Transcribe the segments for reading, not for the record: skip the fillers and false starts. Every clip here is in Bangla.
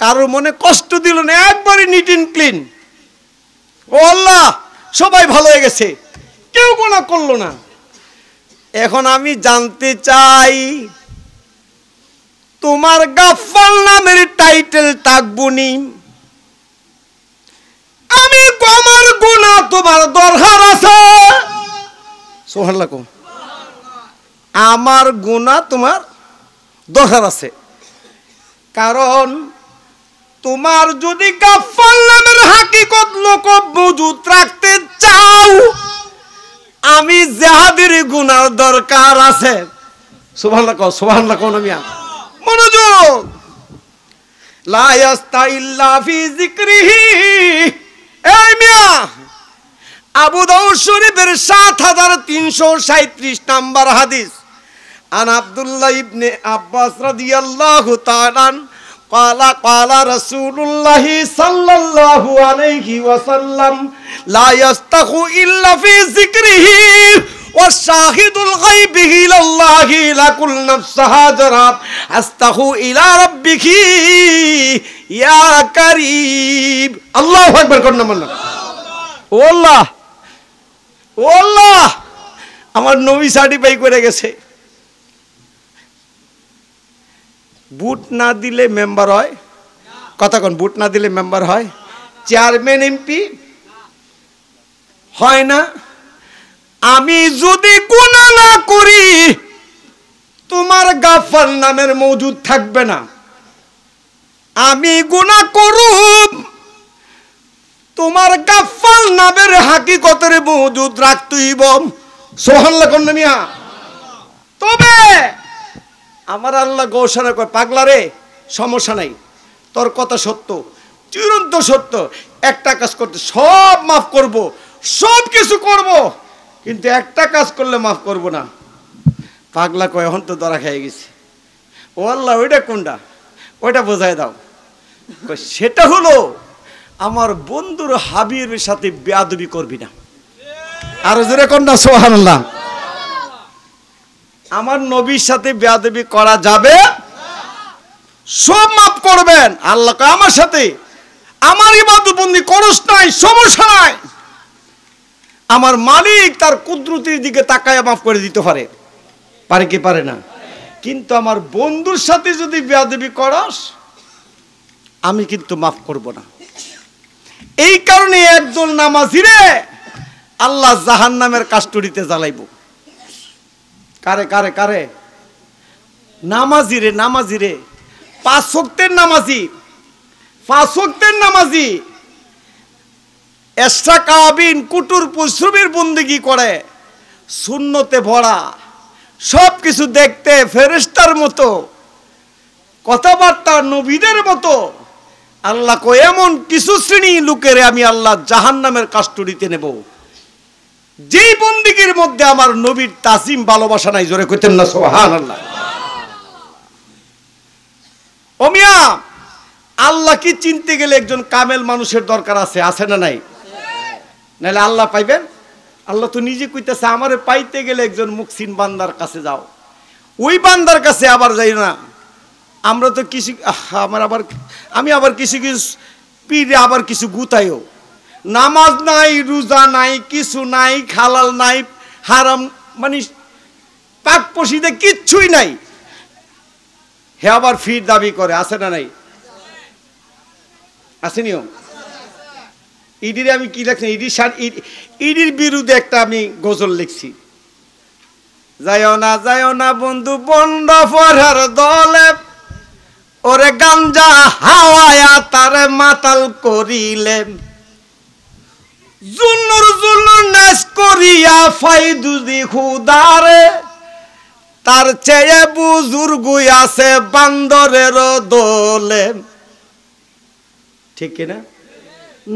কারো মনে কষ্ট দিল না, একবারই নিট এন্ড ক্লিন। ও আল্লাহ, সবাই ভালো হয়ে গেছে, কেউ গুনাহ করলো না। এখন আমি জানতে চাই, তোমার গাফফার নামের টাইটেল থাকবনি, আমি আমার গুনাহ তোমার দরকার আছে? সুবহানাল্লাহ। আমার গুনাহ তোমার দরকার আছে, কারণ তোমার যদি গাফফার নামের হাকিকত লোক মজুদ রাখতে চাও, আমি জিহাদের গুনার দরকার আছে। সুবহানাল্লাহ, সুবহানাল্লাহ। কোন মিয়া মনোযোগ। লা ইয়াস্তাইল্লা ফি যিকরিহি। এই মিয়া, আবু দাউদ শরীফের ৭৩৩৩৭ নম্বর হাদিস। আন আব্দুল্লাহ ইবনে আব্বাস রাদিয়াল্লাহু তাআলা قال قال رسول الله صلى الله عليه وسلم لا يستخو إلا في ذكره والشاهد الغيب إلى الله لكل نفسها جراب استخو إلى ربك يا كريم الله أكبر করুন না। ও আল্লাহ, ও আল্লাহ, আমার নবী সার্টিফাই করে গেছে। বুট না দিলে মেম্বার হয়? কথা কোন, বুট না দিলে মেম্বার হয়? চেয়ারম্যান এমপি হয় না? আমি যদি গুনাহ না করি, তোমার গাফফার নামের মওজুদ থাকবে না। আমি গুনাহ করুম, তোমার গাফফার নামের হাকিকতের মওজুদ রাখতেইব। সুবহানাল্লাহ কোন মিয়া। তবে আমার আল্লাহ ঘোষণা করে, পাগলা রে, সমস্যা নাই, তোর কথা সত্য, চিরন্ত সত্য, একটা কাজ করতে সব মাফ করব, সব কিছু করব, কিন্তু একটা কাজ করলে মাফ করব না। পাগলা কয়, এখন তো ধরা খেয়ে গেছি। ও আল্লাহ, ওইটা কোনটা? ওইটা বোঝায় দাও। সেটা হলো, আমার বন্ধুর হাবিবের সাথে বেয়াদবি করবি না। আরো জোরে কোন না, সুবহানাল্লাহ। আমার নবীর সাথে বেয়াদবি করা যাবে? সব মাফ করবেন আল্লাহ। আমার সাথে আমার ইবাদত বন্দি করস নাই, সমস্যা নাই, আমার মালিক তার কুদরতের দিকে তাকায় মাফ করে দিতে পারে। পারে কি পারে না? কিন্তু আমার বন্ধুর সাথে যদি বেয়াদবি করস, আমি কিন্তু মাফ করব না। এই কারণে একদল নামাজিরে আল্লাহ জাহান্নামের কাস্টডিতে জ্বালাইব। কারে কারে কারে? নামাজিরে, নামাজিরে, ৫ ওয়াক্তের নামাজি, ৫ ওয়াক্তের নামাজি, এশরা কাবিন কুটুর পরিশ্রমের বন্দেগী করে, সুন্নতে ভরা, সব কিছু দেখতে ফেরেশতার মতো, কথাবার্তা নবীদের মতো। আল্লাহ কয়, এমন কিছু শ্রেণী লোকের আমি আল্লাহ জাহান্নামের কাস্টডিতে নেব, যেই বন্দিগির মধ্যে আমার নবীর তাসিম ভালোবাসা নাই। জোরে কইতেন না সুবহানাল্লাহ। ও মিয়া, আল্লাহ কি চিনতে গেলে একজন কামেল মানুষের দরকার আছে, আছে না নাই? নাহলে আল্লাহ পাইবেন? আল্লাহ তো নিজে কইতেছে, আমারে পাইতে গেলে একজন মুহসিন বান্দার কাছে যাও। ওই বান্দার কাছে আবার যাই না আমরা তো কিছু, আমি আবার কিছু কিছু পীরে আবার কিছু গুতাইও, নামাজ নাই, রোজা নাই, কিছু নাই, হালাল নাই, হারাম, মানে পাক পশিদে কিচ্ছুই নাই, হে আবার ফির দাবি করে। আছে না নাই? আসেনিও? ইডির আমি কি লিখছি, ইডির বিরুদ্ধে একটা আমি গজল লিখছি। যাইও না বন্ধু বন্ড পড়ার দলে, ওরে গাঞ্জা হাওয়ায়া তারে মাতাল করিলে, জুনুর জুনুর নাচ করিয়া ফাইদুদি খুদারে, তার চেয়ে বুজুর্গ আছে বান্দরের দলে। ঠিক না?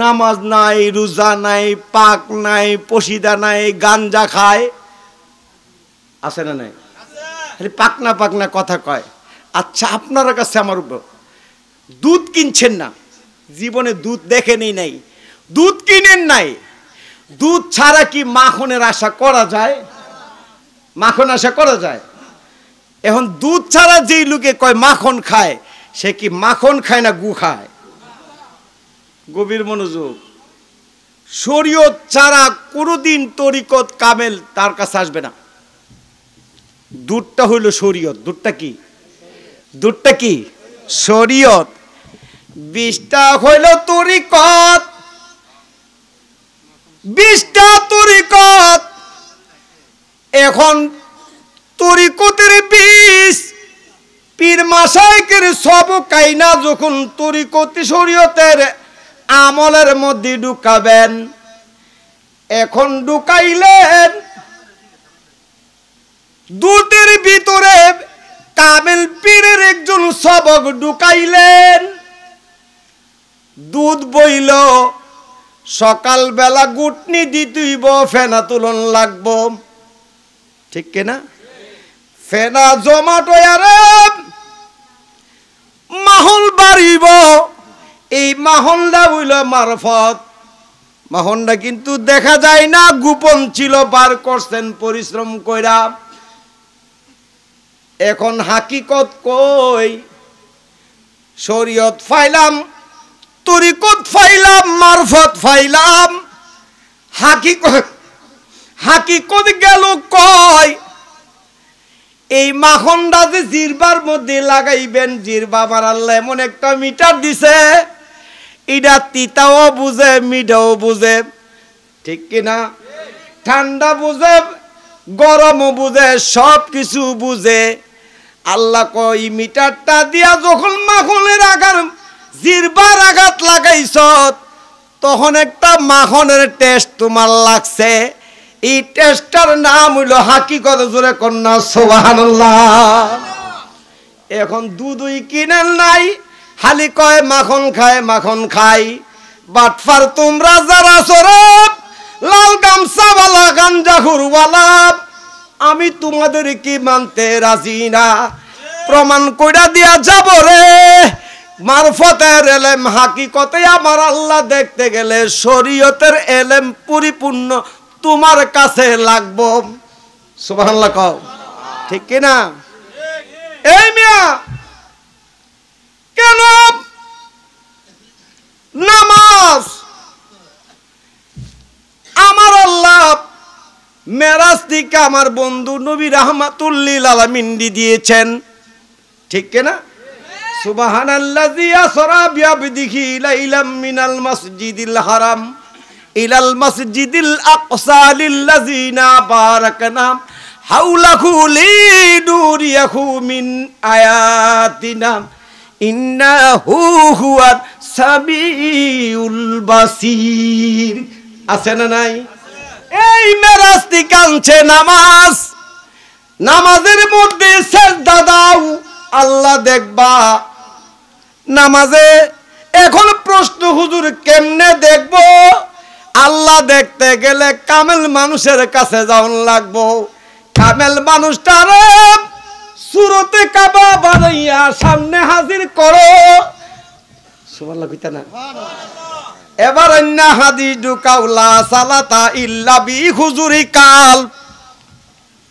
নামাজ নাই, রোজা নাই, পাক নাই, পশিদা নাই, গাঞ্জা খায়, আছে না নাই? পাকনা পাকনা কথা কয়। আচ্ছা, আপনার কাছে আমার দুধ কিনছেন না, জীবনে দুধ দেখেনই নাই, দুধ কিনেন নাই, দুধ ছাড়া কি মাখনের আশা করা যায়? মাখন আশা করা যায়? এখন দুধ ছাড়া যেই লোকে কয় মাখন খায়, সে কি মাখন খায় না গু খায়? গভীর মনোযোগ। শরীয়ত ছাড়া কোনোদিন তরিকত কামেল তার কাছে আসবে না। দুধটা হইল শরীয়ত। দুধটা কি? দুধটা কি? শরীয়ত। 20টা হইল তরিকত, 20টা তরিকত। এখন তরিকতের 20 পীর মাশায়েখের সব কাইনা যখন তরিকতি শরীয়তের আমলের মধ্যে ঢুকাবেন, এখন ঢুকাইলেন দুধের ভিতরে কামেল পীরের একজন সবক ঢুকাইলেন। দুধ বইল, সকালবেলা গুটনি দিতেইব, ফেনা তুলন লাগবো, ঠিক কিনা? ফেনা জমাটো আরে মাহল বাড়িব। এই মাহলটা হইল মারফত। মাহলটা কিন্তু দেখা যায় না, গোপন ছিল, বার করছেন পরিশ্রম কইরা। এখন হাকিকত কই? শরীয়ত ফাইলাম, তরিকত ফাইলাম, মারফত ফাইলাম, হাকিকত গেল কয়? এই মাখনটা যে জিরবার মধ্যে লাগাইবেন, জিরবা আমার আল্লাহ এমন একটা মিটার দিছে, এটা তিতাও বুঝে, মিঠাও বুঝে, ঠিক কিনা? ঠান্ডা বুঝে, গরমও বুঝে, সব কিছু বুঝে। আল্লাহ কই মিটারটা দিয়া যখন মাখনের আঘাত, জিরবার আঘাত লাগাইছ, তখন একটা মাখনের টেস্ট তোমার লাগছে। এই টেস্টটার নাম হইল হাকিকত। জোরে কন্যা সুবহানাল্লাহ। এখন দুধই কিনেন নাই, খালি কয় মাখন খায়, মাখন খাই। বাটফার তোমরা যারা সরব, লাল গামছাওয়ালা গাঞ্জাখুরওয়ালা, আমি তোমাদের কি মানতে রাজি না। প্রমাণ কইরা দিয়া যাব রে। মারফতের এলেম, হাকিকতে আমার আল্লাহ দেখতে গেলে শরীয়তের এলেম পরিপূর্ণ তোমার কাছে লাগবো। সুবহানাল্লাহ কও, ঠিক কিনা? এই মিয়া, কেন নামাজ আমার আল্লাহ মেরাজ থেকে আমার বন্ধু নবী রাহমাতুল লিল আলামিন দিয়েছেন, ঠিক কিনা? সুবহানাল্লাযী আসরা বিআবদিহি লাইলাম মিনাল মাসজিদিল হারাম ইলাল মাসজিদিল আকসা লিল্লাযিনা বারাকনা হাওলাহু লিনুরিয়াহু মিন আয়াতিনা ইন্নাহু হুয়াস সামিউল বাসীর। আছে না নাই? এই মেরাজ থেকে আনছে নামাজ। নামাজের মধ্যে সেজদা দাও, আল্লাহ দেখবা। নামাজে এখন প্রশ্ন, হুজুর কেমনে দেখবো? আল্লাহ দেখতে গেলে কামেল মানুষের কাছে যাওয়ান লাগবো। কামেল মানুষটারে সুরতে কাবা বানাইয়া সামনে হাজির করো। সুবহানাল্লাহ কইতা না? এবার অন্য হাদিস ঢুকাও, লা সালাতা ইল্লা বি হুজুরি কাল,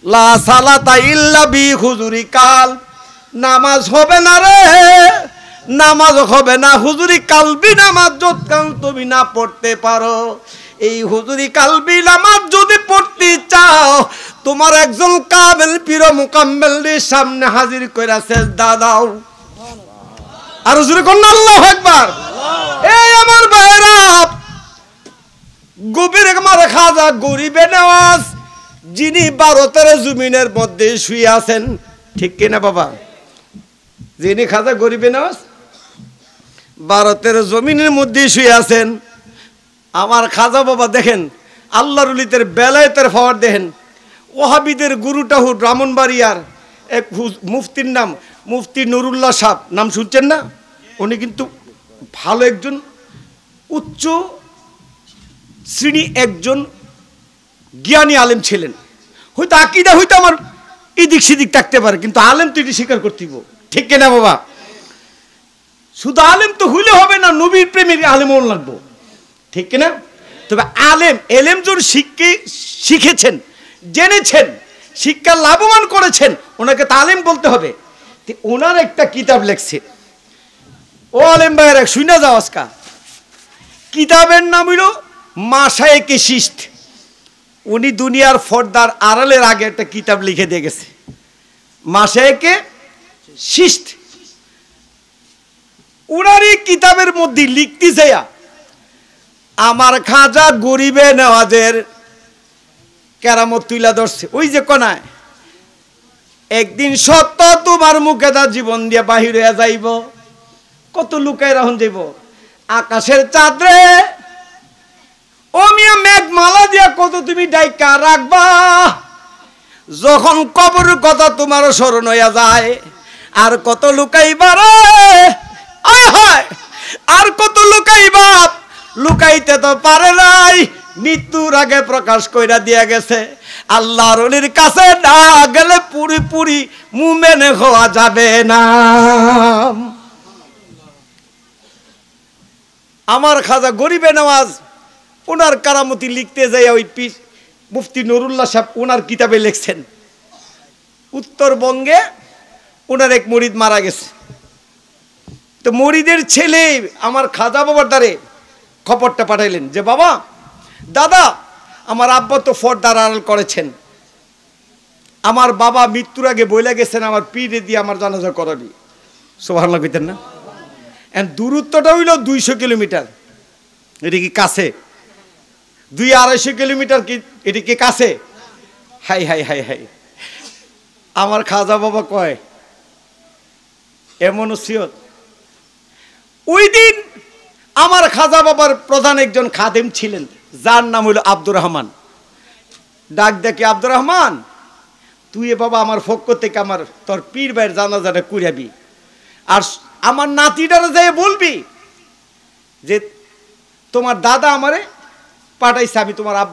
লা সালাতা ইল্লা বি হুজুরি কাল। নামাজ হবে না রে, নামাজ হবে না হুজুরি কালবি নামাজ যতক্ষণ তুমি না পড়তে পারো। এই হুজুরি কালবি নামাজ যদি পড়তে চাও, তোমার একজন কামেল পীর মুকাম্মেলের সামনে হাজির কইরা সেজদা দাও। আর হুজুরে কোন আল্লাহু আকবার। এই আমার ভাইরা, গভীর আমার খাজা গরিবে নওয়াজ, যিনি ভারতের জমিনের মধ্যে শুয়ে আছেন, ঠিক কিনা বাবা? যিনি খাজা গরিবে নওয়াজ ভারতের জমিনের মধ্যে শুয়ে আছেন, আমার খাজা বাবা দেখেন, আল্লাহর ওলিদের বেলায়েতের পাওয়ার দেখেন। ওহাবিদের গুরুটাহু ব্রাহ্মণবাড়িয়ার এক মুফতির নাম মুফতি নুরুল্লাহ সাহেব, নাম শুনছেন না? উনি কিন্তু ভালো একজন উচ্চ শ্রেণী একজন জ্ঞানী আলেম ছিলেন। হয়তো আকীদা হয়তো আমার এদিক সেদিক থাকতে পারে, কিন্তু আলেম তো এটি স্বীকার করতেইব, ঠিক কিনা বাবা? শুধু আলেম তো হইলে হবে না, নবীর প্রেমের আলেম হওয়া লাগবো, ঠিক কিনা? তবে আলেম এলেম জন শিখেছেন, জেনেছেন, শিক্ষা লাভবান করেছেন, ওনাকে তালিম বলতে হবে। ওনার একটা কিতাব লেখছে, ও আলেম ভাইয়ের শুনে যাও আজকা কিতাবের নাম হইল মাশায়েকে শিষ্ট। উনি দুনিয়ার ফর্দার আড়ালের আগে একটা কিতাব লিখে দিয়ে গেছে, মাশায়েকে শিষ্ট। উনারই কিতাবের মধ্যে লিখতে যাইয়া আমার খাজা গরিবে নেওয়াজের কেরামত তুইলা ধরছে। ওই যে কোনায় একদিন সত্য তোমার মুখে দা জীবন দিয়ে বাহির হয়ে যাইব, কত লুকাই রাখুন যাইব আকাশের চাঁদরে, ও মিয়া মেঘ মালা দিয়া কত তুমি ডাইকা রাখবা, যখন কবর কথা তোমার স্মরণ হইয়া যায় আর কত লুকাইবা রে, আয় হায় আর কত লুকাইবা, লুকাইতে তো পারে নাই, মৃত্যুর আগে প্রকাশ কইরা দিয়া গেছে। আল্লাহর ওলির কাছে না গেলে পুরি মুমিন হওয়া যাবে না। আমার খাজা গরিবে নওয়াজ ওনার কারামতি লিখতে যাই ওই মুফতি নুরুল্লাহ সাহেব ওনার কিতাবে লিখছেন, উত্তরবঙ্গে ওনার এক মুরিদ মারা গেছে। তো মুরিদের ছেলে আমার খাজা বাবার দ্বারে খবরটা পাঠাইলেন যে বাবা দাদা আমার আব্বা তো ফর্দার আড়াল করেছেন, আমার বাবা মৃত্যুর আগে বইলা গেছেন আমার পীরে দিয়ে আমার জানাজা করাবি। সুবহানাল্লাহ কইতেন না? দূরত্বটা হইল 200 কিলোমিটার। এটা কি কাছে? 200-250 কিলোমিটার কি এটা কি কাছে? High high high high. আমার খাজা বাবা কয় এমন ওসিয়ত। ওই দিন আমার খাজা বাবার প্রধান একজন খাদেম ছিলেন যার নাম হইল আব্দুর রহমান। ডাক দেখে আব্দুর রহমান তুই বাবা আমার পক্ষ থেকে আমার তোর পীর ভাইয়ের জানাজাটা করাবি, আর আমার নাতিটারে যাই বলবি যে তোমার দাদা আমারে পাঠাইছে, আমি তোমার আব্বা